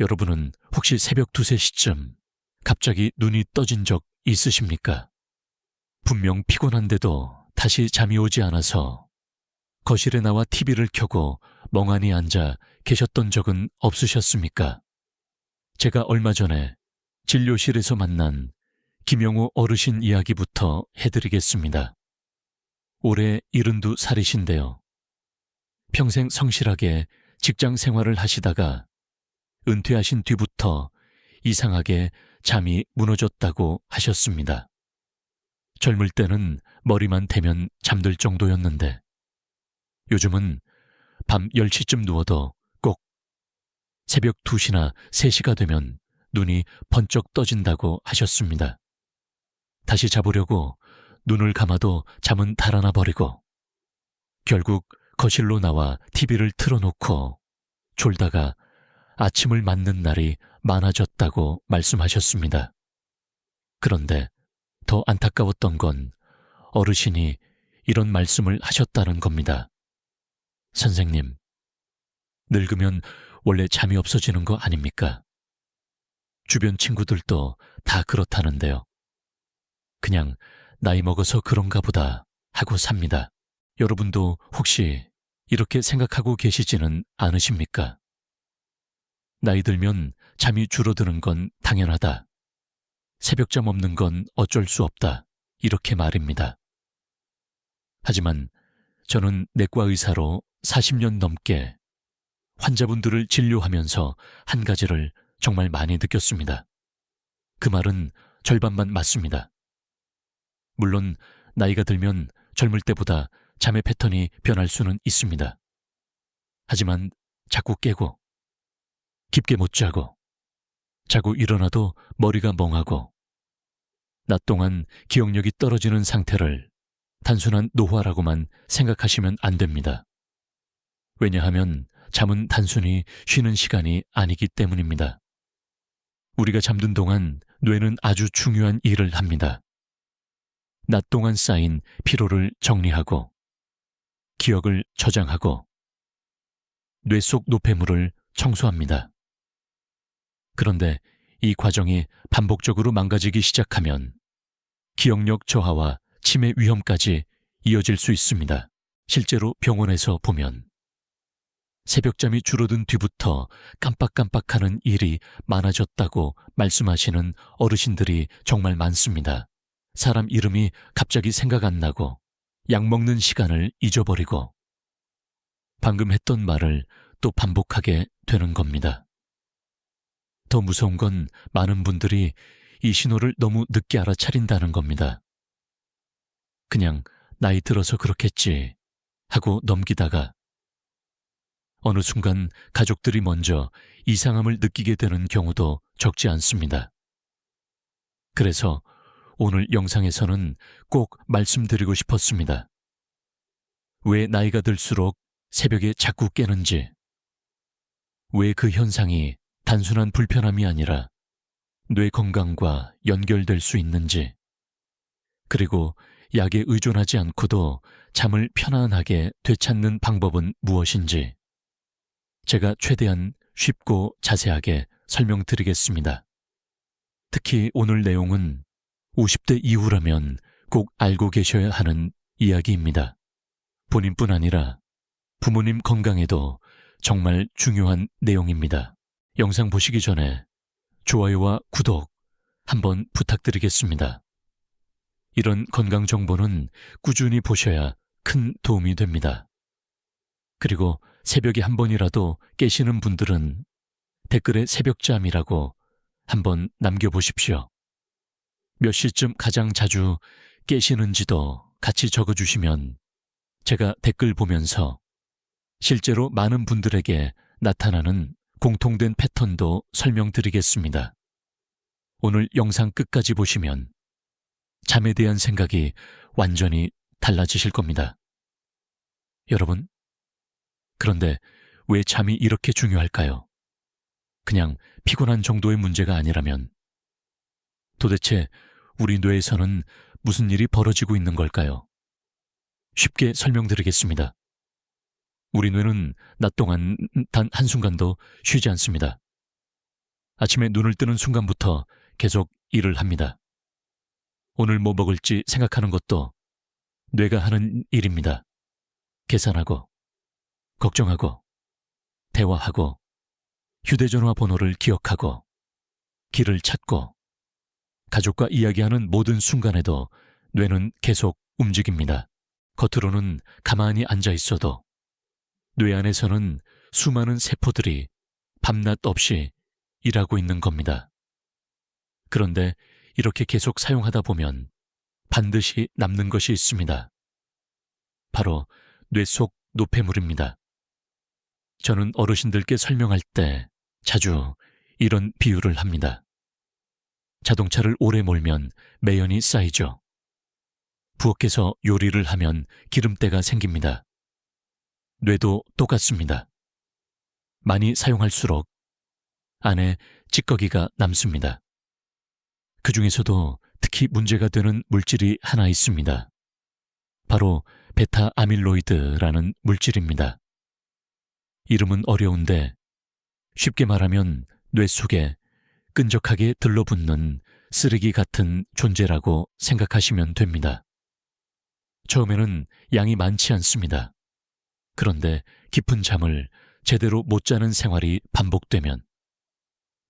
여러분은 혹시 새벽 2, 3시쯤 갑자기 눈이 떠진 적 있으십니까? 분명 피곤한데도 다시 잠이 오지 않아서 거실에 나와 TV를 켜고 멍하니 앉아 계셨던 적은 없으셨습니까? 제가 얼마 전에 진료실에서 만난 김영우 어르신 이야기부터 해드리겠습니다. 올해 72살이신데요. 평생 성실하게 직장 생활을 하시다가 은퇴하신 뒤부터 이상하게 잠이 무너졌다고 하셨습니다. 젊을 때는 머리만 대면 잠들 정도였는데 요즘은 밤 10시쯤 누워도 꼭 새벽 2시나 3시가 되면 눈이 번쩍 떠진다고 하셨습니다. 다시 자보려고 눈을 감아도 잠은 달아나 버리고 결국 거실로 나와 TV를 틀어놓고 졸다가 아침을 맞는 날이 많아졌다고 말씀하셨습니다. 그런데 더 안타까웠던 건 어르신이 이런 말씀을 하셨다는 겁니다. 선생님, 늙으면 원래 잠이 없어지는 거 아닙니까? 주변 친구들도 다 그렇다는데요. 그냥 나이 먹어서 그런가 보다 하고 삽니다. 여러분도 혹시 이렇게 생각하고 계시지는 않으십니까? 나이 들면 잠이 줄어드는 건 당연하다. 새벽잠 없는 건 어쩔 수 없다. 이렇게 말입니다. 하지만 저는 내과 의사로 40년 넘게 환자분들을 진료하면서 한 가지를 정말 많이 느꼈습니다. 그 말은 절반만 맞습니다. 물론 나이가 들면 젊을 때보다 잠의 패턴이 변할 수는 있습니다. 하지만 자꾸 깨고 깊게 못 자고 자고 일어나도 머리가 멍하고 낮 동안 기억력이 떨어지는 상태를 단순한 노화라고만 생각하시면 안 됩니다. 왜냐하면 잠은 단순히 쉬는 시간이 아니기 때문입니다. 우리가 잠든 동안 뇌는 아주 중요한 일을 합니다. 낮 동안 쌓인 피로를 정리하고 기억을 저장하고 뇌 속 노폐물을 청소합니다. 그런데 이 과정이 반복적으로 망가지기 시작하면 기억력 저하와 치매 위험까지 이어질 수 있습니다. 실제로 병원에서 보면 새벽잠이 줄어든 뒤부터 깜빡깜빡하는 일이 많아졌다고 말씀하시는 어르신들이 정말 많습니다. 사람 이름이 갑자기 생각 안 나고 약 먹는 시간을 잊어버리고 방금 했던 말을 또 반복하게 되는 겁니다. 더 무서운 건 많은 분들이 이 신호를 너무 늦게 알아차린다는 겁니다. 그냥 나이 들어서 그렇겠지 하고 넘기다가 어느 순간 가족들이 먼저 이상함을 느끼게 되는 경우도 적지 않습니다. 그래서 오늘 영상에서는 꼭 말씀드리고 싶었습니다. 왜 나이가 들수록 새벽에 자꾸 깨는지, 왜 그 현상이 단순한 불편함이 아니라 뇌 건강과 연결될 수 있는지, 그리고 약에 의존하지 않고도 잠을 편안하게 되찾는 방법은 무엇인지 제가 최대한 쉽고 자세하게 설명드리겠습니다. 특히 오늘 내용은 50대 이후라면 꼭 알고 계셔야 하는 이야기입니다. 본인뿐 아니라 부모님 건강에도 정말 중요한 내용입니다. 영상 보시기 전에 좋아요와 구독 한번 부탁드리겠습니다. 이런 건강 정보는 꾸준히 보셔야 큰 도움이 됩니다. 그리고 새벽에 한 번이라도 깨시는 분들은 댓글에 새벽잠이라고 한번 남겨보십시오. 몇 시쯤 가장 자주 깨시는지도 같이 적어주시면 제가 댓글 보면서 실제로 많은 분들에게 나타나는 공통된 패턴도 설명드리겠습니다. 오늘 영상 끝까지 보시면 잠에 대한 생각이 완전히 달라지실 겁니다. 여러분, 그런데 왜 잠이 이렇게 중요할까요? 그냥 피곤한 정도의 문제가 아니라면 도대체 우리 뇌에서는 무슨 일이 벌어지고 있는 걸까요? 쉽게 설명드리겠습니다. 우리 뇌는 낮 동안 단 한순간도 쉬지 않습니다. 아침에 눈을 뜨는 순간부터 계속 일을 합니다. 오늘 뭐 먹을지 생각하는 것도 뇌가 하는 일입니다. 계산하고, 걱정하고, 대화하고, 휴대전화 번호를 기억하고, 길을 찾고, 가족과 이야기하는 모든 순간에도 뇌는 계속 움직입니다. 겉으로는 가만히 앉아 있어도 뇌 안에서는 수많은 세포들이 밤낮 없이 일하고 있는 겁니다. 그런데 이렇게 계속 사용하다 보면 반드시 남는 것이 있습니다. 바로 뇌 속 노폐물입니다. 저는 어르신들께 설명할 때 자주 이런 비유를 합니다. 자동차를 오래 몰면 매연이 쌓이죠. 부엌에서 요리를 하면 기름때가 생깁니다. 뇌도 똑같습니다. 많이 사용할수록 안에 찌꺼기가 남습니다. 그 중에서도 특히 문제가 되는 물질이 하나 있습니다. 바로 베타 아밀로이드라는 물질입니다. 이름은 어려운데 쉽게 말하면 뇌 속에 끈적하게 들러붙는 쓰레기 같은 존재라고 생각하시면 됩니다. 처음에는 양이 많지 않습니다. 그런데 깊은 잠을 제대로 못 자는 생활이 반복되면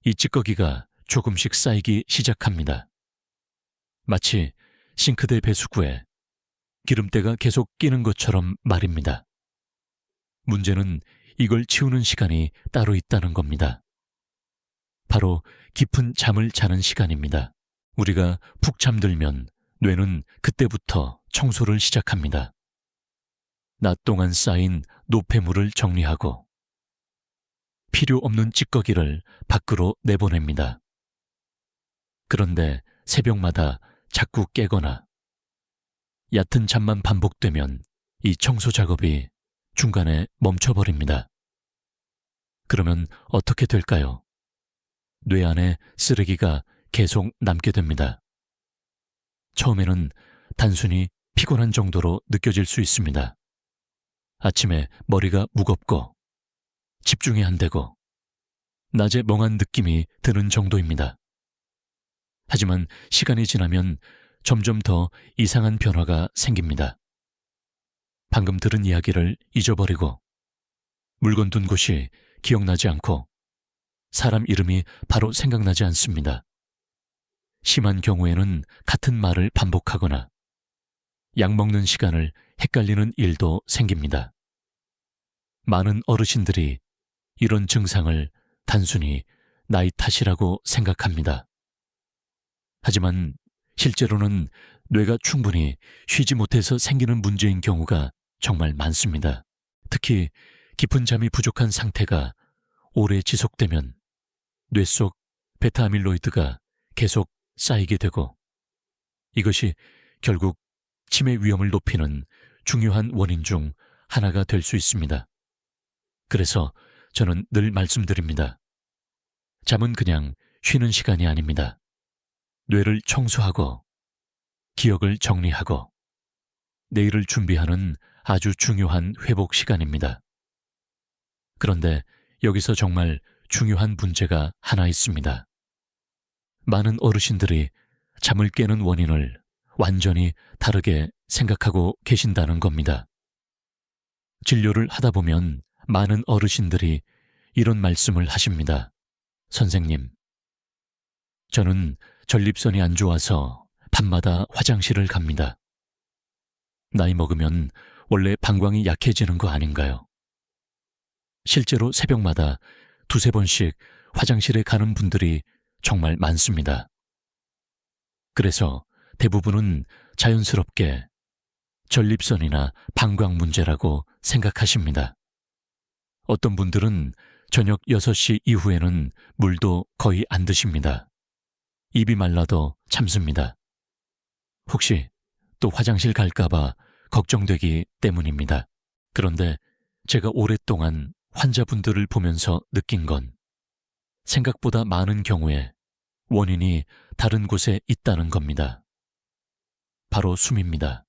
이 찌꺼기가 조금씩 쌓이기 시작합니다. 마치 싱크대 배수구에 기름때가 계속 끼는 것처럼 말입니다. 문제는 이걸 치우는 시간이 따로 있다는 겁니다. 바로 깊은 잠을 자는 시간입니다. 우리가 푹 잠들면 뇌는 그때부터 청소를 시작합니다. 낮 동안 쌓인 노폐물을 정리하고 필요 없는 찌꺼기를 밖으로 내보냅니다. 그런데 새벽마다 자꾸 깨거나 얕은 잠만 반복되면 이 청소 작업이 중간에 멈춰버립니다. 그러면 어떻게 될까요? 뇌 안에 쓰레기가 계속 남게 됩니다. 처음에는 단순히 피곤한 정도로 느껴질 수 있습니다. 아침에 머리가 무겁고 집중이 안 되고 낮에 멍한 느낌이 드는 정도입니다. 하지만 시간이 지나면 점점 더 이상한 변화가 생깁니다. 방금 들은 이야기를 잊어버리고 물건 둔 곳이 기억나지 않고 사람 이름이 바로 생각나지 않습니다. 심한 경우에는 같은 말을 반복하거나 약 먹는 시간을 헷갈리는 일도 생깁니다. 많은 어르신들이 이런 증상을 단순히 나이 탓이라고 생각합니다. 하지만 실제로는 뇌가 충분히 쉬지 못해서 생기는 문제인 경우가 정말 많습니다. 특히 깊은 잠이 부족한 상태가 오래 지속되면 뇌 속 베타아밀로이드가 계속 쌓이게 되고 이것이 결국 치매 위험을 높이는 중요한 원인 중 하나가 될 수 있습니다. 그래서 저는 늘 말씀드립니다. 잠은 그냥 쉬는 시간이 아닙니다. 뇌를 청소하고 기억을 정리하고 내일을 준비하는 아주 중요한 회복 시간입니다. 그런데 여기서 정말 중요한 문제가 하나 있습니다. 많은 어르신들이 잠을 깨는 원인을 완전히 다르게 생각하고 계신다는 겁니다. 진료를 하다 보면 많은 어르신들이 이런 말씀을 하십니다. 선생님, 저는 전립선이 안 좋아서 밤마다 화장실을 갑니다. 나이 먹으면 원래 방광이 약해지는 거 아닌가요? 실제로 새벽마다 두세 번씩 화장실에 가는 분들이 정말 많습니다. 그래서 대부분은 자연스럽게 전립선이나 방광 문제라고 생각하십니다. 어떤 분들은 저녁 6시 이후에는 물도 거의 안 드십니다. 입이 말라도 참습니다. 혹시 또 화장실 갈까봐 걱정되기 때문입니다. 그런데 제가 오랫동안 환자분들을 보면서 느낀 건 생각보다 많은 경우에 원인이 다른 곳에 있다는 겁니다. 바로 숨입니다.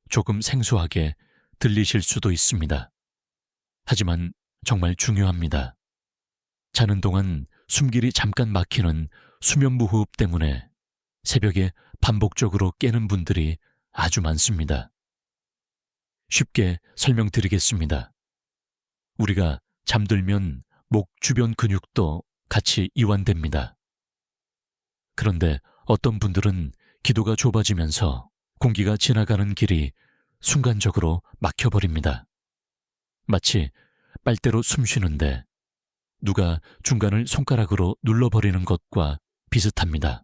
조금 생소하게 들리실 수도 있습니다. 하지만 정말 중요합니다. 자는 동안 숨길이 잠깐 막히는 수면무호흡 때문에 새벽에 반복적으로 깨는 분들이 아주 많습니다. 쉽게 설명드리겠습니다. 우리가 잠들면 목 주변 근육도 같이 이완됩니다. 그런데 어떤 분들은 기도가 좁아지면서 공기가 지나가는 길이 순간적으로 막혀버립니다. 마치 빨대로 숨 쉬는데 누가 중간을 손가락으로 눌러버리는 것과 비슷합니다.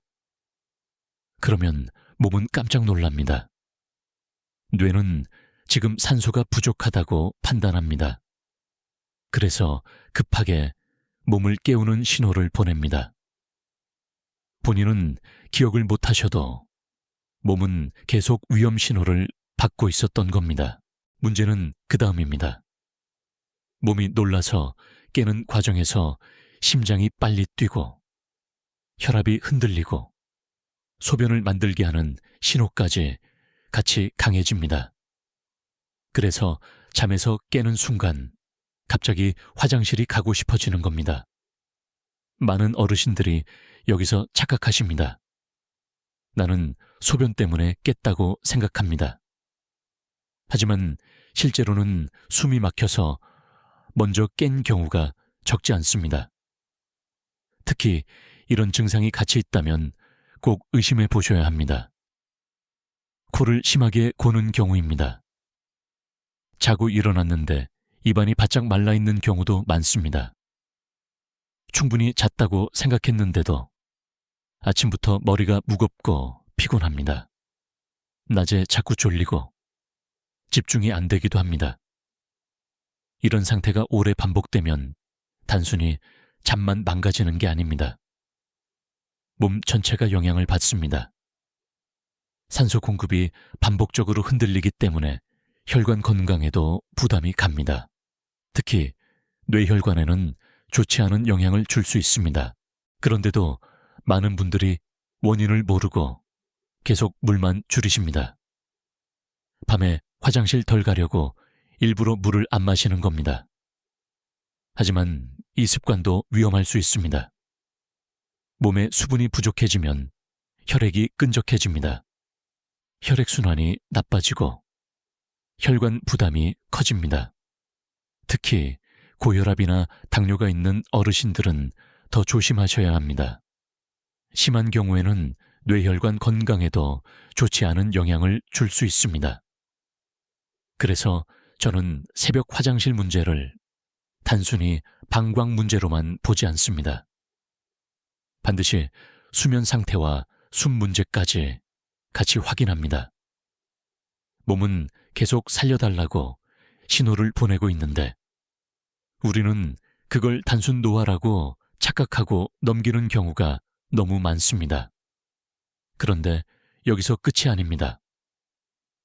그러면 몸은 깜짝 놀랍니다. 뇌는 지금 산소가 부족하다고 판단합니다. 그래서 급하게 몸을 깨우는 신호를 보냅니다. 본인은 기억을 못하셔도 몸은 계속 위험 신호를 받고 있었던 겁니다. 문제는 그 다음입니다. 몸이 놀라서 깨는 과정에서 심장이 빨리 뛰고 혈압이 흔들리고 소변을 만들게 하는 신호까지 같이 강해집니다. 그래서 잠에서 깨는 순간 갑자기 화장실이 가고 싶어지는 겁니다. 많은 어르신들이 여기서 착각하십니다. 나는 소변 때문에 깼다고 생각합니다. 하지만 실제로는 숨이 막혀서 먼저 깬 경우가 적지 않습니다. 특히 이런 증상이 같이 있다면 꼭 의심해 보셔야 합니다. 코를 심하게 고는 경우입니다. 자고 일어났는데 입안이 바짝 말라있는 경우도 많습니다. 충분히 잤다고 생각했는데도 아침부터 머리가 무겁고 피곤합니다. 낮에 자꾸 졸리고 집중이 안 되기도 합니다. 이런 상태가 오래 반복되면 단순히 잠만 망가지는 게 아닙니다. 몸 전체가 영향을 받습니다. 산소 공급이 반복적으로 흔들리기 때문에 혈관 건강에도 부담이 갑니다. 특히 뇌혈관에는 좋지 않은 영향을 줄 수 있습니다. 그런데도 많은 분들이 원인을 모르고 계속 물만 줄이십니다. 밤에 화장실 덜 가려고 일부러 물을 안 마시는 겁니다. 하지만 이 습관도 위험할 수 있습니다. 몸에 수분이 부족해지면 혈액이 끈적해집니다. 혈액순환이 나빠지고 혈관 부담이 커집니다. 특히 고혈압이나 당뇨가 있는 어르신들은 더 조심하셔야 합니다. 심한 경우에는 뇌혈관 건강에도 좋지 않은 영향을 줄 수 있습니다. 그래서 저는 새벽 화장실 문제를 단순히 방광 문제로만 보지 않습니다. 반드시 수면 상태와 숨 문제까지 같이 확인합니다. 몸은 계속 살려달라고 신호를 보내고 있는데 우리는 그걸 단순 노화라고 착각하고 넘기는 경우가 너무 많습니다. 그런데 여기서 끝이 아닙니다.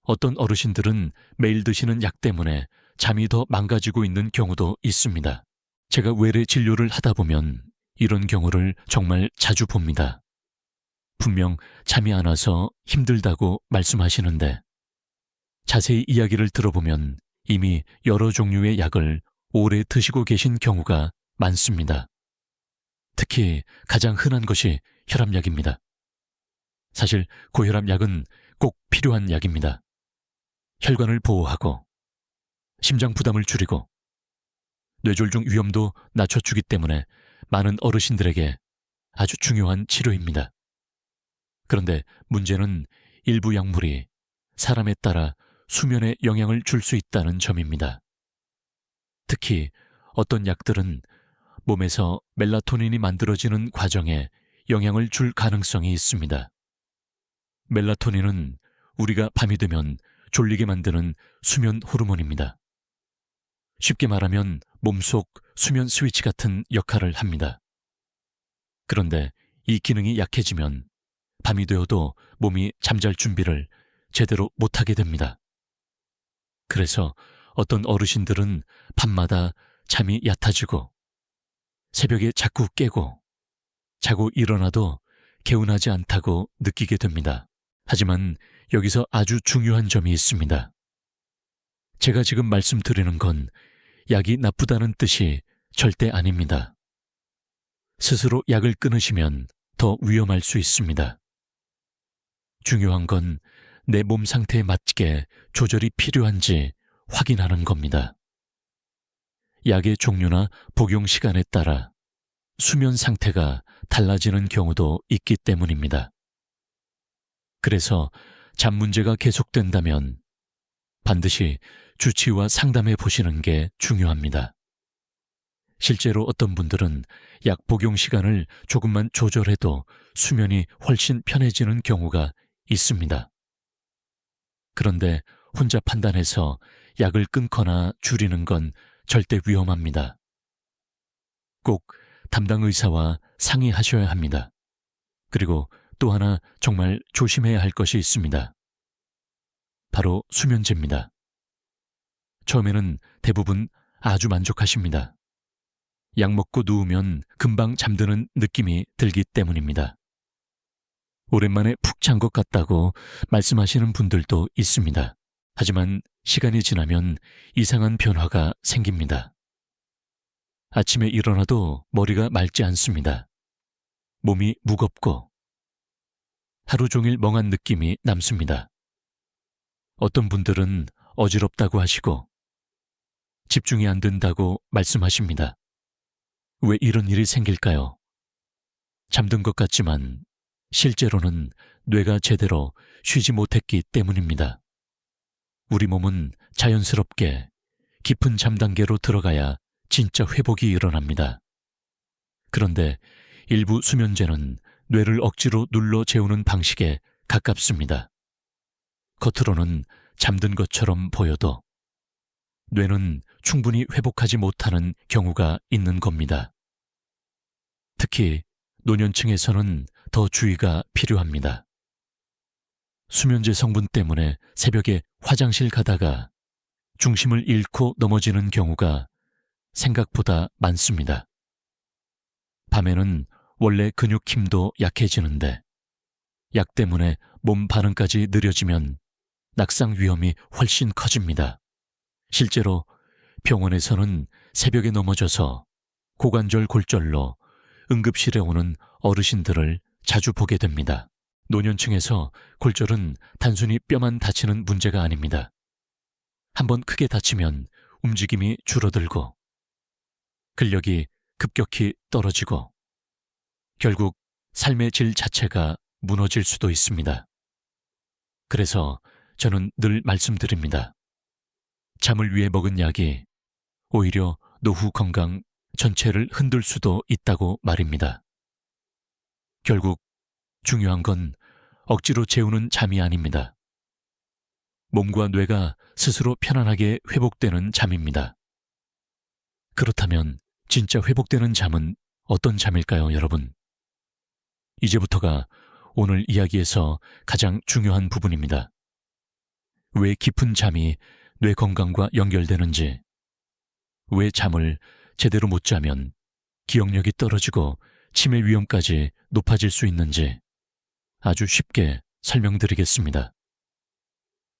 어떤 어르신들은 매일 드시는 약 때문에 잠이 더 망가지고 있는 경우도 있습니다. 제가 외래 진료를 하다 보면 이런 경우를 정말 자주 봅니다. 분명 잠이 안 와서 힘들다고 말씀하시는데 자세히 이야기를 들어보면 이미 여러 종류의 약을 오래 드시고 계신 경우가 많습니다. 특히 가장 흔한 것이 혈압약입니다. 사실 고혈압 약은 꼭 필요한 약입니다. 혈관을 보호하고 심장 부담을 줄이고 뇌졸중 위험도 낮춰주기 때문에 많은 어르신들에게 아주 중요한 치료입니다. 그런데 문제는 일부 약물이 사람에 따라 수면에 영향을 줄 수 있다는 점입니다. 특히 어떤 약들은 몸에서 멜라토닌이 만들어지는 과정에 영향을 줄 가능성이 있습니다. 멜라토닌은 우리가 밤이 되면 졸리게 만드는 수면 호르몬입니다. 쉽게 말하면 몸속 수면 스위치 같은 역할을 합니다. 그런데 이 기능이 약해지면 밤이 되어도 몸이 잠잘 준비를 제대로 못하게 됩니다. 그래서 어떤 어르신들은 밤마다 잠이 얕아지고 새벽에 자꾸 깨고 자고 일어나도 개운하지 않다고 느끼게 됩니다. 하지만 여기서 아주 중요한 점이 있습니다. 제가 지금 말씀드리는 건 약이 나쁘다는 뜻이 절대 아닙니다. 스스로 약을 끊으시면 더 위험할 수 있습니다. 중요한 건 내 몸 상태에 맞게 조절이 필요한지 확인하는 겁니다. 약의 종류나 복용 시간에 따라 수면 상태가 달라지는 경우도 있기 때문입니다. 그래서 잠 문제가 계속된다면 반드시 주치의와 상담해 보시는 게 중요합니다. 실제로 어떤 분들은 약 복용 시간을 조금만 조절해도 수면이 훨씬 편해지는 경우가 있습니다. 그런데 혼자 판단해서 약을 끊거나 줄이는 건 절대 위험합니다. 꼭 담당 의사와 상의하셔야 합니다. 그리고 또 하나 정말 조심해야 할 것이 있습니다. 바로 수면제입니다. 처음에는 대부분 아주 만족하십니다. 약 먹고 누우면 금방 잠드는 느낌이 들기 때문입니다. 오랜만에 푹 잔 것 같다고 말씀하시는 분들도 있습니다. 하지만 시간이 지나면 이상한 변화가 생깁니다. 아침에 일어나도 머리가 맑지 않습니다. 몸이 무겁고 하루 종일 멍한 느낌이 남습니다. 어떤 분들은 어지럽다고 하시고 집중이 안 된다고 말씀하십니다. 왜 이런 일이 생길까요? 잠든 것 같지만 실제로는 뇌가 제대로 쉬지 못했기 때문입니다. 우리 몸은 자연스럽게 깊은 잠 단계로 들어가야 진짜 회복이 일어납니다. 그런데 일부 수면제는 뇌를 억지로 눌러 재우는 방식에 가깝습니다. 겉으로는 잠든 것처럼 보여도 뇌는 충분히 회복하지 못하는 경우가 있는 겁니다. 특히 노년층에서는 더 주의가 필요합니다. 수면제 성분 때문에 새벽에 화장실 가다가 중심을 잃고 넘어지는 경우가 생각보다 많습니다. 밤에는 원래 근육 힘도 약해지는데 약 때문에 몸 반응까지 느려지면 낙상 위험이 훨씬 커집니다. 실제로 병원에서는 새벽에 넘어져서 고관절 골절로 응급실에 오는 어르신들을 자주 보게 됩니다. 노년층에서 골절은 단순히 뼈만 다치는 문제가 아닙니다. 한번 크게 다치면 움직임이 줄어들고 근력이 급격히 떨어지고 결국 삶의 질 자체가 무너질 수도 있습니다. 그래서 저는 늘 말씀드립니다. 잠을 위해 먹은 약이 오히려 노후 건강 전체를 흔들 수도 있다고 말입니다. 결국 중요한 건 억지로 재우는 잠이 아닙니다. 몸과 뇌가 스스로 편안하게 회복되는 잠입니다. 그렇다면 진짜 회복되는 잠은 어떤 잠일까요, 여러분? 이제부터가 오늘 이야기에서 가장 중요한 부분입니다. 왜 깊은 잠이 뇌 건강과 연결되는지, 왜 잠을 제대로 못 자면 기억력이 떨어지고 치매 위험까지 높아질 수 있는지 아주 쉽게 설명드리겠습니다.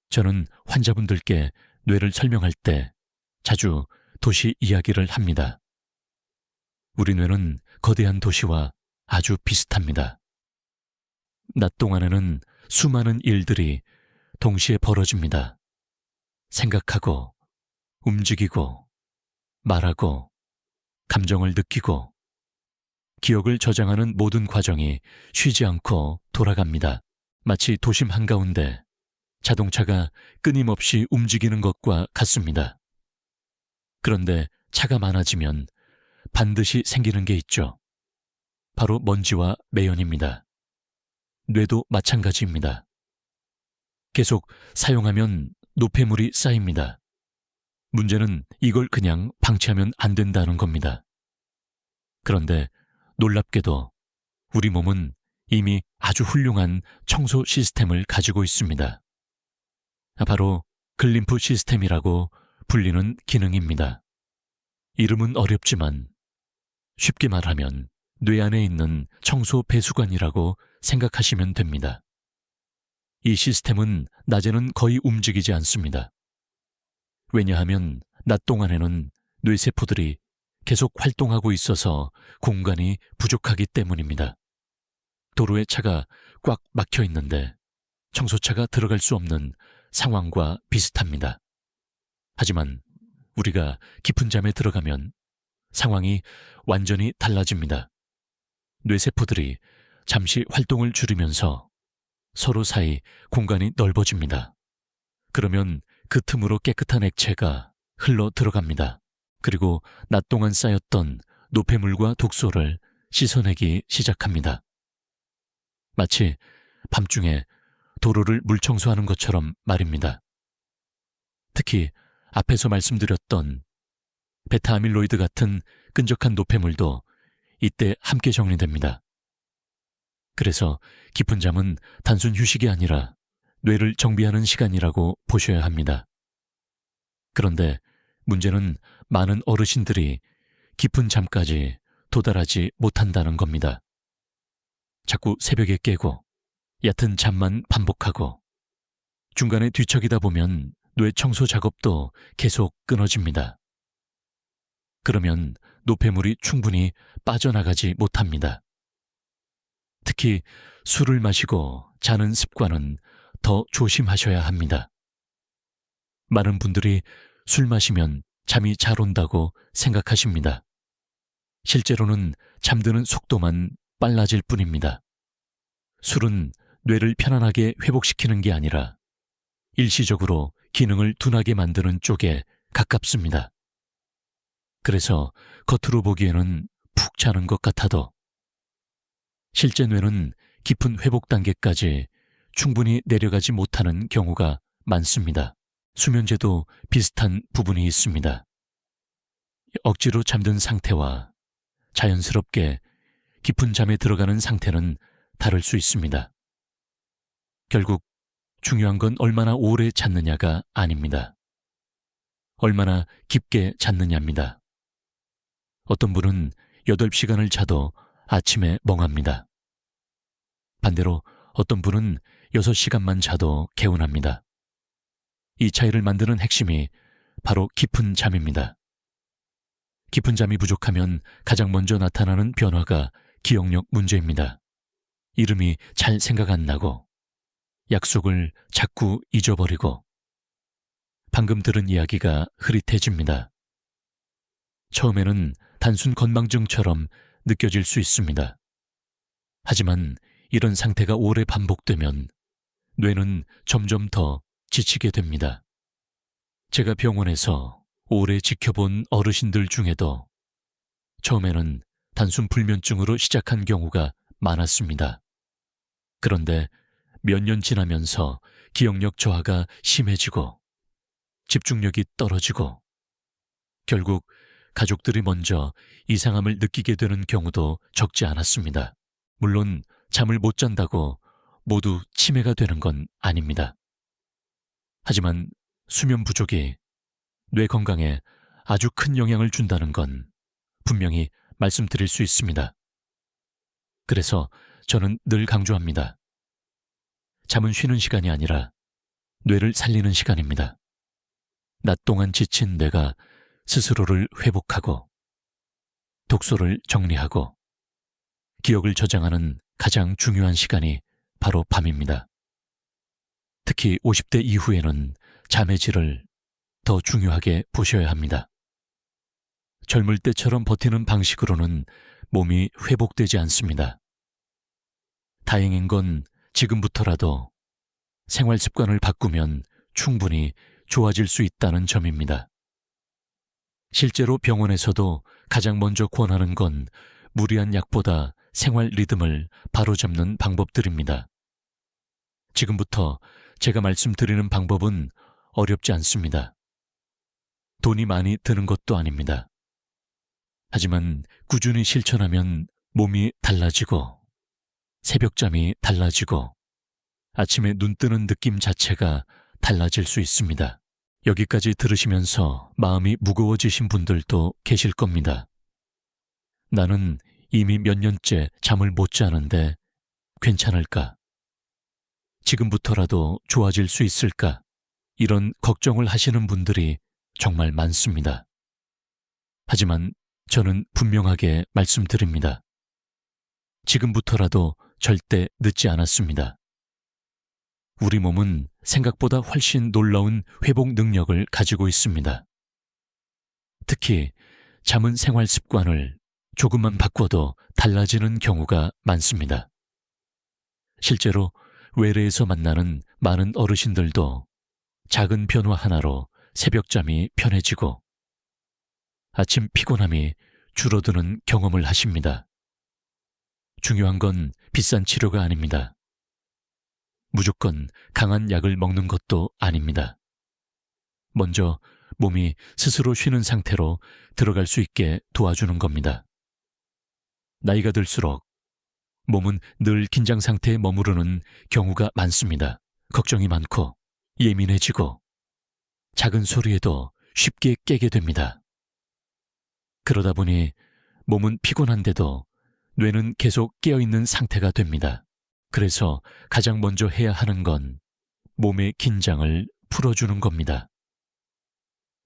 저는 환자분들께 뇌를 설명할 때 자주 도시 이야기를 합니다. 우리 뇌는 거대한 도시와 아주 비슷합니다. 낮 동안에는 수많은 일들이 동시에 벌어집니다. 생각하고, 움직이고, 말하고, 감정을 느끼고, 기억을 저장하는 모든 과정이 쉬지 않고 돌아갑니다. 마치 도심 한가운데 자동차가 끊임없이 움직이는 것과 같습니다. 그런데 차가 많아지면 반드시 생기는 게 있죠. 바로 먼지와 매연입니다. 뇌도 마찬가지입니다. 계속 사용하면 노폐물이 쌓입니다. 문제는 이걸 그냥 방치하면 안 된다는 겁니다. 그런데 놀랍게도 우리 몸은 이미 아주 훌륭한 청소 시스템을 가지고 있습니다. 바로 글림프 시스템이라고 불리는 기능입니다. 이름은 어렵지만 쉽게 말하면 뇌 안에 있는 청소 배수관이라고 생각하시면 됩니다. 이 시스템은 낮에는 거의 움직이지 않습니다. 왜냐하면 낮 동안에는 뇌세포들이 계속 활동하고 있어서 공간이 부족하기 때문입니다. 도로에 차가 꽉 막혀 있는데 청소차가 들어갈 수 없는 상황과 비슷합니다. 하지만 우리가 깊은 잠에 들어가면 상황이 완전히 달라집니다. 뇌세포들이 잠시 활동을 줄이면서 서로 사이 공간이 넓어집니다. 그러면 그 틈으로 깨끗한 액체가 흘러 들어갑니다. 그리고 낮 동안 쌓였던 노폐물과 독소를 씻어내기 시작합니다. 마치 밤중에 도로를 물청소하는 것처럼 말입니다. 특히 앞에서 말씀드렸던 베타아밀로이드 같은 끈적한 노폐물도 이때 함께 정리됩니다. 그래서 깊은 잠은 단순 휴식이 아니라 뇌를 정비하는 시간이라고 보셔야 합니다. 그런데 문제는 많은 어르신들이 깊은 잠까지 도달하지 못한다는 겁니다. 자꾸 새벽에 깨고 얕은 잠만 반복하고 중간에 뒤척이다 보면 뇌 청소 작업도 계속 끊어집니다. 그러면 노폐물이 충분히 빠져나가지 못합니다. 특히 술을 마시고 자는 습관은 더 조심하셔야 합니다. 많은 분들이 술 마시면 잠이 잘 온다고 생각하십니다. 실제로는 잠드는 속도만 빨라질 뿐입니다. 술은 뇌를 편안하게 회복시키는 게 아니라 일시적으로 기능을 둔하게 만드는 쪽에 가깝습니다. 그래서 겉으로 보기에는 푹 자는 것 같아도 실제 뇌는 깊은 회복 단계까지 충분히 내려가지 못하는 경우가 많습니다. 수면제도 비슷한 부분이 있습니다. 억지로 잠든 상태와 자연스럽게 깊은 잠에 들어가는 상태는 다를 수 있습니다. 결국 중요한 건 얼마나 오래 잤느냐가 아닙니다. 얼마나 깊게 잤느냐입니다. 어떤 분은 8시간을 자도 아침에 멍합니다. 반대로 어떤 분은 6시간만 자도 개운합니다. 이 차이를 만드는 핵심이 바로 깊은 잠입니다. 깊은 잠이 부족하면 가장 먼저 나타나는 변화가 기억력 문제입니다. 이름이 잘 생각 안 나고 약속을 자꾸 잊어버리고 방금 들은 이야기가 흐릿해집니다. 처음에는 단순 건망증처럼 느껴질 수 있습니다. 하지만 이런 상태가 오래 반복되면 뇌는 점점 더 지치게 됩니다. 제가 병원에서 오래 지켜본 어르신들 중에도 처음에는 단순 불면증으로 시작한 경우가 많았습니다. 그런데 몇 년 지나면서 기억력 저하가 심해지고 집중력이 떨어지고 결국 가족들이 먼저 이상함을 느끼게 되는 경우도 적지 않았습니다. 물론 잠을 못 잔다고 모두 치매가 되는 건 아닙니다. 하지만 수면 부족이 뇌 건강에 아주 큰 영향을 준다는 건 분명히 말씀드릴 수 있습니다. 그래서 저는 늘 강조합니다. 잠은 쉬는 시간이 아니라 뇌를 살리는 시간입니다. 낮 동안 지친 뇌가 스스로를 회복하고 독소를 정리하고 기억을 저장하는 가장 중요한 시간이 바로 밤입니다. 특히 50대 이후에는 잠의 질을 더 중요하게 보셔야 합니다. 젊을 때처럼 버티는 방식으로는 몸이 회복되지 않습니다. 다행인 건 지금부터라도 생활 습관을 바꾸면 충분히 좋아질 수 있다는 점입니다. 실제로 병원에서도 가장 먼저 권하는 건 무리한 약보다 생활 리듬을 바로잡는 방법들입니다. 지금부터 제가 말씀드리는 방법은 어렵지 않습니다. 돈이 많이 드는 것도 아닙니다. 하지만 꾸준히 실천하면 몸이 달라지고 새벽잠이 달라지고 아침에 눈 뜨는 느낌 자체가 달라질 수 있습니다. 여기까지 들으시면서 마음이 무거워지신 분들도 계실 겁니다. 나는 이미 몇 년째 잠을 못 자는데 괜찮을까? 지금부터라도 좋아질 수 있을까? 이런 걱정을 하시는 분들이 정말 많습니다. 하지만 저는 분명하게 말씀드립니다. 지금부터라도 절대 늦지 않았습니다. 우리 몸은 생각보다 훨씬 놀라운 회복 능력을 가지고 있습니다. 특히 잠은 생활 습관을 조금만 바꿔도 달라지는 경우가 많습니다. 실제로 외래에서 만나는 많은 어르신들도 작은 변화 하나로 새벽잠이 편해지고 아침 피곤함이 줄어드는 경험을 하십니다. 중요한 건 비싼 치료가 아닙니다. 무조건 강한 약을 먹는 것도 아닙니다. 먼저 몸이 스스로 쉬는 상태로 들어갈 수 있게 도와주는 겁니다. 나이가 들수록 몸은 늘 긴장 상태에 머무르는 경우가 많습니다. 걱정이 많고 예민해지고 작은 소리에도 쉽게 깨게 됩니다. 그러다 보니 몸은 피곤한데도 뇌는 계속 깨어있는 상태가 됩니다. 그래서 가장 먼저 해야 하는 건 몸의 긴장을 풀어주는 겁니다.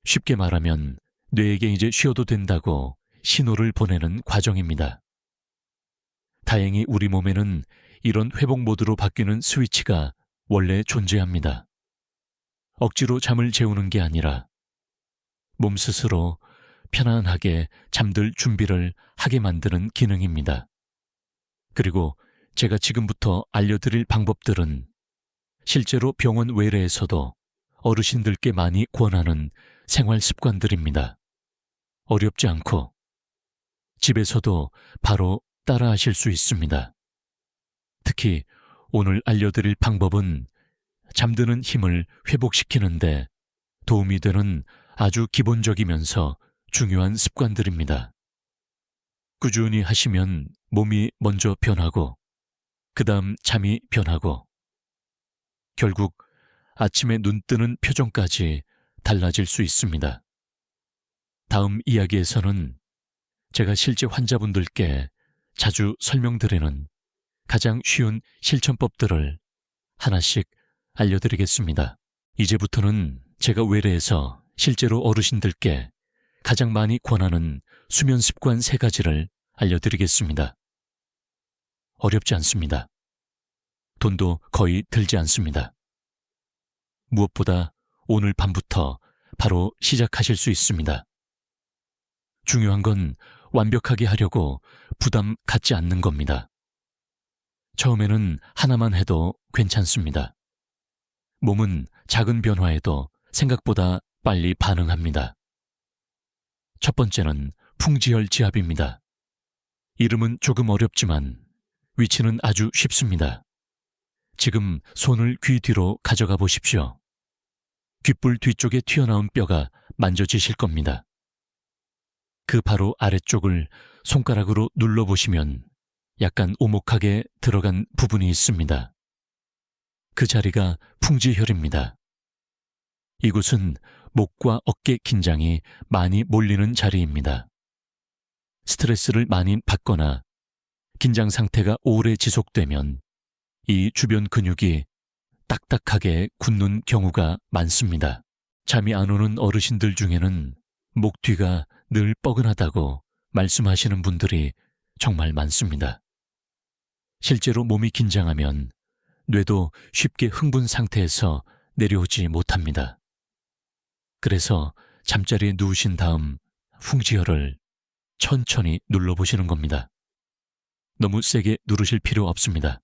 쉽게 말하면 뇌에게 이제 쉬어도 된다고 신호를 보내는 과정입니다. 다행히 우리 몸에는 이런 회복 모드로 바뀌는 스위치가 원래 존재합니다. 억지로 잠을 재우는 게 아니라 몸 스스로 편안하게 잠들 준비를 하게 만드는 기능입니다. 그리고 제가 지금부터 알려드릴 방법들은 실제로 병원 외래에서도 어르신들께 많이 권하는 생활 습관들입니다. 어렵지 않고 집에서도 바로 따라하실 수 있습니다. 특히 오늘 알려드릴 방법은 잠드는 힘을 회복시키는데 도움이 되는 아주 기본적이면서 중요한 습관들입니다. 꾸준히 하시면 몸이 먼저 변하고 그 다음 잠이 변하고 결국 아침에 눈 뜨는 표정까지 달라질 수 있습니다. 다음 이야기에서는 제가 실제 환자분들께 자주 설명드리는 가장 쉬운 실천법들을 하나씩 알려드리겠습니다. 이제부터는 제가 외래에서 실제로 어르신들께 가장 많이 권하는 수면 습관 3가지를 알려드리겠습니다. 어렵지 않습니다. 돈도 거의 들지 않습니다. 무엇보다 오늘 밤부터 바로 시작하실 수 있습니다. 중요한 건 완벽하게 하려고 부담 갖지 않는 겁니다. 처음에는 하나만 해도 괜찮습니다. 몸은 작은 변화에도 생각보다 빨리 반응합니다. 첫 번째는 풍지혈지압입니다. 이름은 조금 어렵지만 위치는 아주 쉽습니다. 지금 손을 귀 뒤로 가져가 보십시오. 귓불 뒤쪽에 튀어나온 뼈가 만져지실 겁니다. 그 바로 아래쪽을 손가락으로 눌러보시면 약간 오목하게 들어간 부분이 있습니다. 그 자리가 풍지혈입니다. 이곳은 목과 어깨 긴장이 많이 몰리는 자리입니다. 스트레스를 많이 받거나 긴장 상태가 오래 지속되면 이 주변 근육이 딱딱하게 굳는 경우가 많습니다. 잠이 안 오는 어르신들 중에는 목 뒤가 늘 뻐근하다고 말씀하시는 분들이 정말 많습니다. 실제로 몸이 긴장하면 뇌도 쉽게 흥분 상태에서 내려오지 못합니다. 그래서 잠자리에 누우신 다음 풍지혈을 천천히 눌러보시는 겁니다. 너무 세게 누르실 필요 없습니다.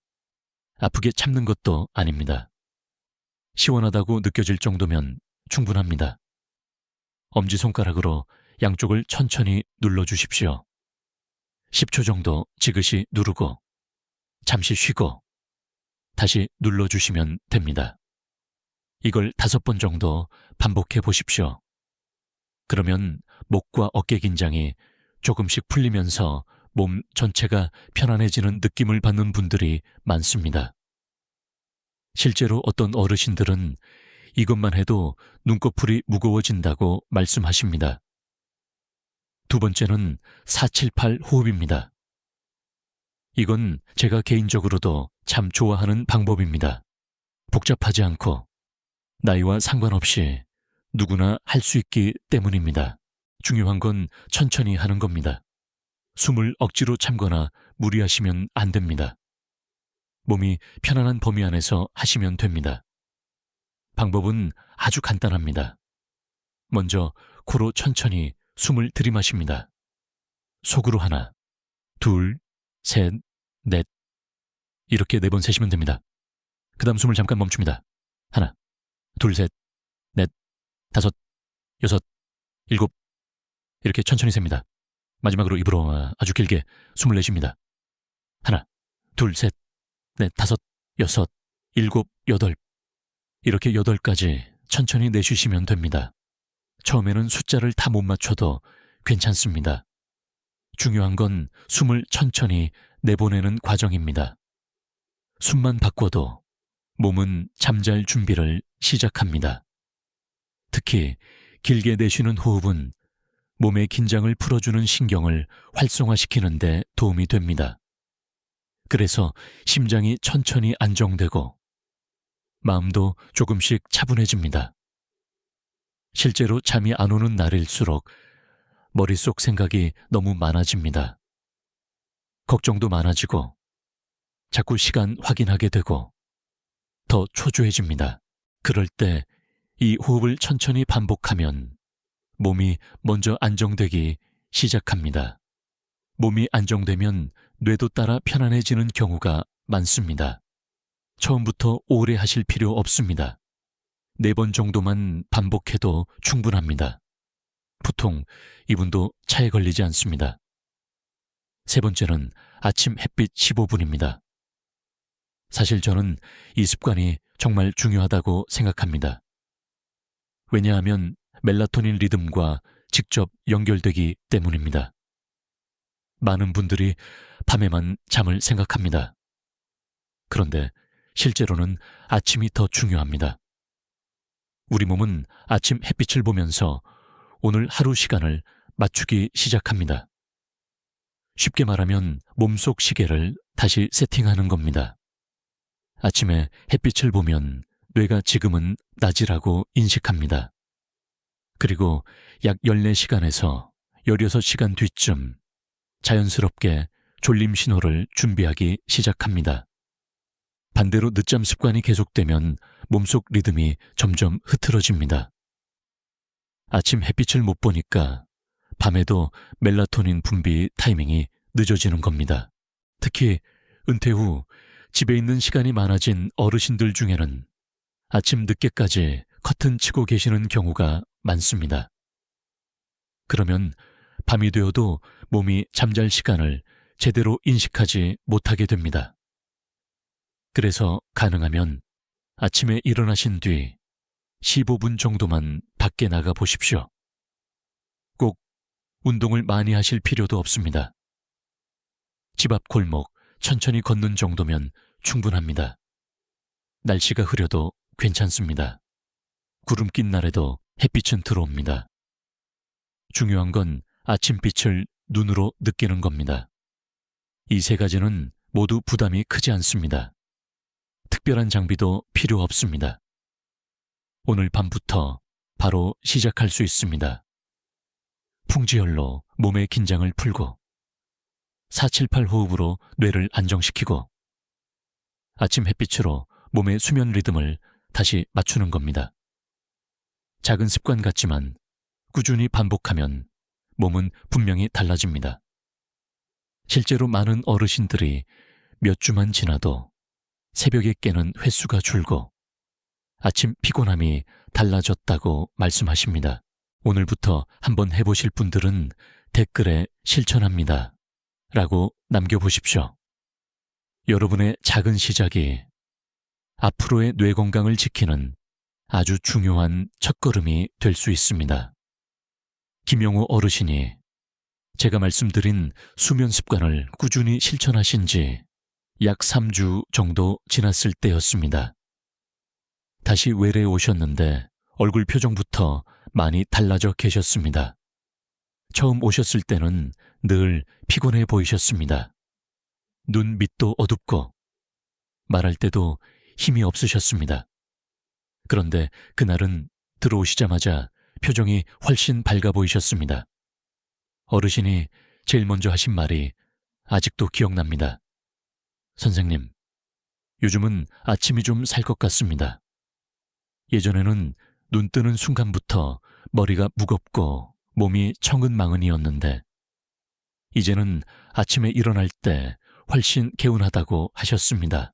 아프게 참는 것도 아닙니다. 시원하다고 느껴질 정도면 충분합니다. 엄지손가락으로 양쪽을 천천히 눌러주십시오. 10초 정도 지그시 누르고 잠시 쉬고 다시 눌러주시면 됩니다. 이걸 5번 정도 반복해 보십시오. 그러면 목과 어깨 긴장이 조금씩 풀리면서 몸 전체가 편안해지는 느낌을 받는 분들이 많습니다. 실제로 어떤 어르신들은 이것만 해도 눈꺼풀이 무거워진다고 말씀하십니다. 두 번째는 478 호흡입니다. 이건 제가 개인적으로도 참 좋아하는 방법입니다. 복잡하지 않고 나이와 상관없이 누구나 할 수 있기 때문입니다. 중요한 건 천천히 하는 겁니다. 숨을 억지로 참거나 무리하시면 안 됩니다. 몸이 편안한 범위 안에서 하시면 됩니다. 방법은 아주 간단합니다. 먼저 코로 천천히 숨을 들이마십니다. 속으로 하나, 둘, 셋, 넷. 이렇게 4번 세시면 됩니다. 그 다음 숨을 잠깐 멈춥니다. 하나, 둘, 셋, 넷, 다섯, 여섯, 일곱. 이렇게 천천히 셉니다. 마지막으로 입으로 아주 길게 숨을 내쉽니다. 하나, 둘, 셋, 넷, 다섯, 여섯, 일곱, 여덟. 이렇게 8가지 천천히 내쉬시면 됩니다. 처음에는 숫자를 다 못 맞춰도 괜찮습니다. 중요한 건 숨을 천천히 내보내는 과정입니다. 숨만 바꿔도 몸은 잠잘 준비를 시작합니다. 특히 길게 내쉬는 호흡은 몸의 긴장을 풀어주는 신경을 활성화시키는 데 도움이 됩니다. 그래서 심장이 천천히 안정되고 마음도 조금씩 차분해집니다. 실제로 잠이 안 오는 날일수록 머릿속 생각이 너무 많아집니다. 걱정도 많아지고 자꾸 시간 확인하게 되고 더 초조해집니다. 그럴 때 이 호흡을 천천히 반복하면 몸이 먼저 안정되기 시작합니다. 몸이 안정되면 뇌도 따라 편안해지는 경우가 많습니다. 처음부터 오래 하실 필요 없습니다. 4번 정도만 반복해도 충분합니다. 보통 이분도 차에 걸리지 않습니다. 3번째는 아침 햇빛 15분입니다. 사실 저는 이 습관이 정말 중요하다고 생각합니다. 왜냐하면 멜라토닌 리듬과 직접 연결되기 때문입니다. 많은 분들이 밤에만 잠을 생각합니다. 그런데 실제로는 아침이 더 중요합니다. 우리 몸은 아침 햇빛을 보면서 오늘 하루 시간을 맞추기 시작합니다. 쉽게 말하면 몸속 시계를 다시 세팅하는 겁니다. 아침에 햇빛을 보면 뇌가 지금은 낮이라고 인식합니다. 그리고 약 14시간에서 16시간 뒤쯤 자연스럽게 졸림 신호를 준비하기 시작합니다. 반대로 늦잠 습관이 계속되면 몸속 리듬이 점점 흐트러집니다. 아침 햇빛을 못 보니까 밤에도 멜라토닌 분비 타이밍이 늦어지는 겁니다. 특히 은퇴 후 집에 있는 시간이 많아진 어르신들 중에는 아침 늦게까지 커튼 치고 계시는 경우가 많습니다. 그러면 밤이 되어도 몸이 잠잘 시간을 제대로 인식하지 못하게 됩니다. 그래서 가능하면 아침에 일어나신 뒤 15분 정도만 밖에 나가 보십시오. 꼭 운동을 많이 하실 필요도 없습니다. 집 앞 골목 천천히 걷는 정도면 충분합니다. 날씨가 흐려도 괜찮습니다. 구름 낀 날에도 햇빛은 들어옵니다. 중요한 건 아침빛을 눈으로 느끼는 겁니다. 이 3가지는 모두 부담이 크지 않습니다. 특별한 장비도 필요 없습니다. 오늘 밤부터 바로 시작할 수 있습니다. 풍지열로 몸의 긴장을 풀고 478 호흡으로 뇌를 안정시키고 아침 햇빛으로 몸의 수면 리듬을 다시 맞추는 겁니다. 작은 습관 같지만 꾸준히 반복하면 몸은 분명히 달라집니다. 실제로 많은 어르신들이 몇 주만 지나도 새벽에 깨는 횟수가 줄고 아침 피곤함이 달라졌다고 말씀하십니다. 오늘부터 한번 해보실 분들은 댓글에 실천합니다 라고 남겨보십시오. 여러분의 작은 시작이 앞으로의 뇌 건강을 지키는 아주 중요한 첫걸음이 될 수 있습니다. 김영호 어르신이 제가 말씀드린 수면 습관을 꾸준히 실천하신 지 약 3주 정도 지났을 때였습니다. 다시 외래에 오셨는데 얼굴 표정부터 많이 달라져 계셨습니다. 처음 오셨을 때는 늘 피곤해 보이셨습니다. 눈 밑도 어둡고 말할 때도 힘이 없으셨습니다. 그런데 그날은 들어오시자마자 표정이 훨씬 밝아 보이셨습니다. 어르신이 제일 먼저 하신 말이 아직도 기억납니다. 선생님, 요즘은 아침이 좀 살 것 같습니다. 예전에는 눈 뜨는 순간부터 머리가 무겁고 몸이 천근만근이었는데 이제는 아침에 일어날 때 훨씬 개운하다고 하셨습니다.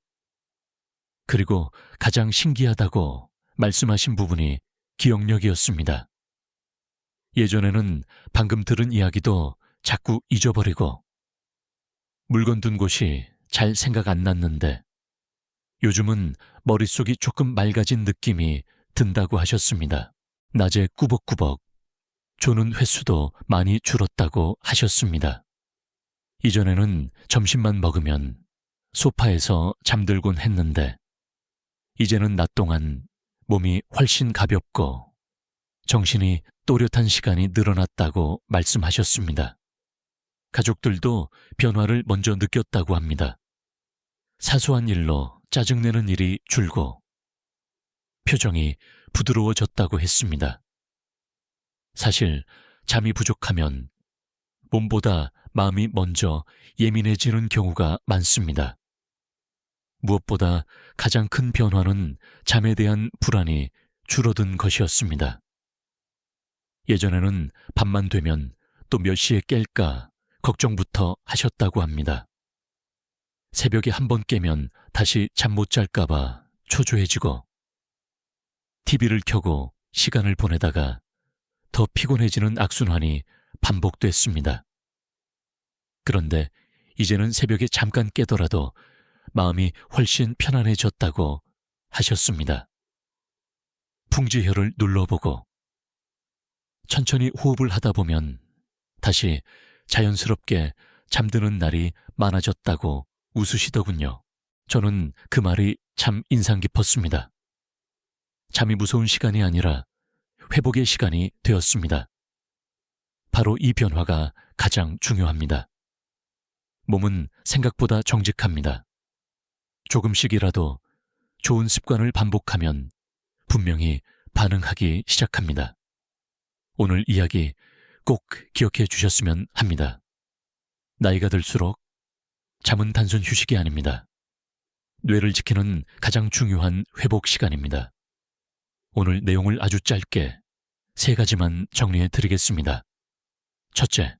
그리고 가장 신기하다고 말씀하신 부분이 기억력이었습니다. 예전에는 방금 들은 이야기도 자꾸 잊어버리고 물건 둔 곳이 잘 생각 안 났는데 요즘은 머릿속이 조금 맑아진 느낌이 든다고 하셨습니다. 낮에 꾸벅꾸벅 조는 횟수도 많이 줄었다고 하셨습니다. 이전에는 점심만 먹으면 소파에서 잠들곤 했는데 이제는 낮 동안 몸이 훨씬 가볍고 정신이 또렷한 시간이 늘어났다고 말씀하셨습니다. 가족들도 변화를 먼저 느꼈다고 합니다. 사소한 일로 짜증내는 일이 줄고 표정이 부드러워졌다고 했습니다. 사실 잠이 부족하면 몸보다 마음이 먼저 예민해지는 경우가 많습니다. 무엇보다 가장 큰 변화는 잠에 대한 불안이 줄어든 것이었습니다. 예전에는 밤만 되면 또 몇 시에 깰까 걱정부터 하셨다고 합니다. 새벽에 한 번 깨면 다시 잠 못 잘까봐 초조해지고 TV를 켜고 시간을 보내다가 더 피곤해지는 악순환이 반복됐습니다. 그런데 이제는 새벽에 잠깐 깨더라도 마음이 훨씬 편안해졌다고 하셨습니다. 풍지혈을 눌러보고 천천히 호흡을 하다 보면 다시 자연스럽게 잠드는 날이 많아졌다고 웃으시더군요. 저는 그 말이 참 인상 깊었습니다. 잠이 무서운 시간이 아니라 회복의 시간이 되었습니다. 바로 이 변화가 가장 중요합니다. 몸은 생각보다 정직합니다. 조금씩이라도 좋은 습관을 반복하면 분명히 반응하기 시작합니다. 오늘 이야기 꼭 기억해 주셨으면 합니다. 나이가 들수록 잠은 단순 휴식이 아닙니다. 뇌를 지키는 가장 중요한 회복 시간입니다. 오늘 내용을 아주 짧게 3가지만 정리해 드리겠습니다. 첫째,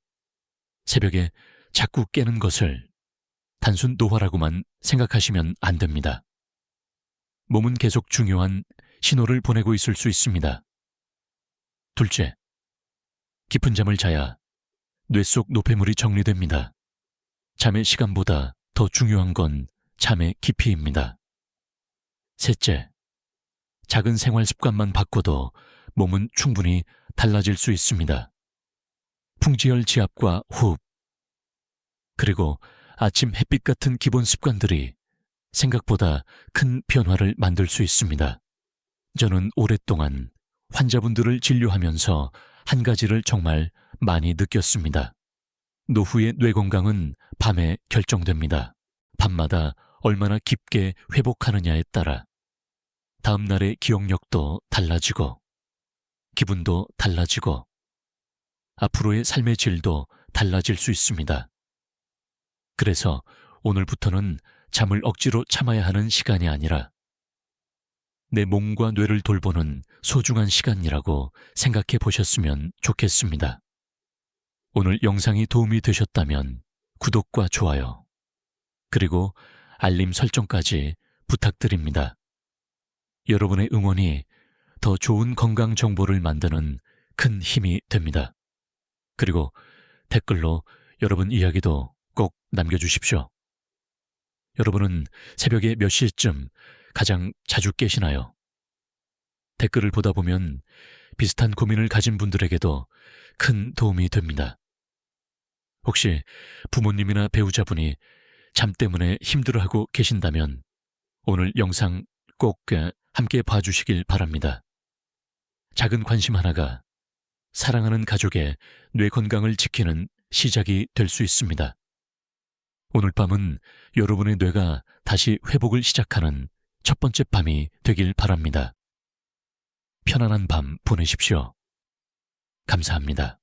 새벽에 자꾸 깨는 것을 단순 노화라고만 생각하시면 안 됩니다. 몸은 계속 중요한 신호를 보내고 있을 수 있습니다. 둘째, 깊은 잠을 자야 뇌 속 노폐물이 정리됩니다. 잠의 시간보다 더 중요한 건 잠의 깊이입니다. 셋째, 작은 생활 습관만 바꿔도 몸은 충분히 달라질 수 있습니다. 풍지혈 지압과 호흡, 그리고 아침 햇빛 같은 기본 습관들이 생각보다 큰 변화를 만들 수 있습니다. 저는 오랫동안 환자분들을 진료하면서 한 가지를 정말 많이 느꼈습니다. 노후의 뇌 건강은 밤에 결정됩니다. 밤마다 얼마나 깊게 회복하느냐에 따라 다음 날의 기억력도 달라지고 기분도 달라지고 앞으로의 삶의 질도 달라질 수 있습니다. 그래서 오늘부터는 잠을 억지로 참아야 하는 시간이 아니라 내 몸과 뇌를 돌보는 소중한 시간이라고 생각해 보셨으면 좋겠습니다. 오늘 영상이 도움이 되셨다면 구독과 좋아요, 그리고 알림 설정까지 부탁드립니다. 여러분의 응원이 더 좋은 건강 정보를 만드는 큰 힘이 됩니다. 그리고 댓글로 여러분 이야기도 꼭 남겨주십시오. 여러분은 새벽에 몇 시쯤 가장 자주 깨시나요? 댓글을 보다 보면 비슷한 고민을 가진 분들에게도 큰 도움이 됩니다. 혹시 부모님이나 배우자분이 잠 때문에 힘들어하고 계신다면 오늘 영상 꼭 함께 봐주시길 바랍니다. 작은 관심 하나가 사랑하는 가족의 뇌 건강을 지키는 시작이 될 수 있습니다. 오늘 밤은 여러분의 뇌가 다시 회복을 시작하는 첫 번째 밤이 되길 바랍니다. 편안한 밤 보내십시오. 감사합니다.